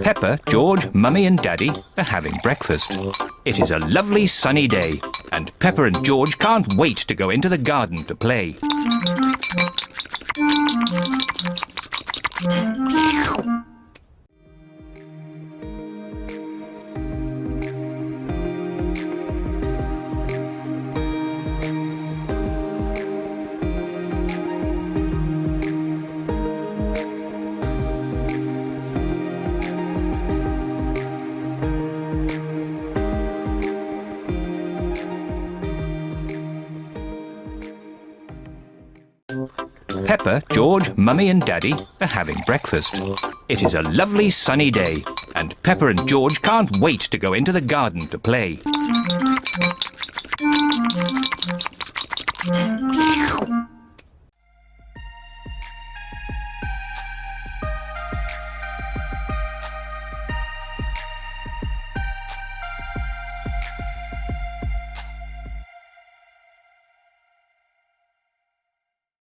Peppa, George, Mummy and Daddy are having breakfast. It is a lovely sunny day, and Peppa and George can't wait to go into the garden to play. Peppa, George, Mummy and Daddy are having breakfast. It is a lovely sunny day, and Peppa and George can't wait to go into the garden to play.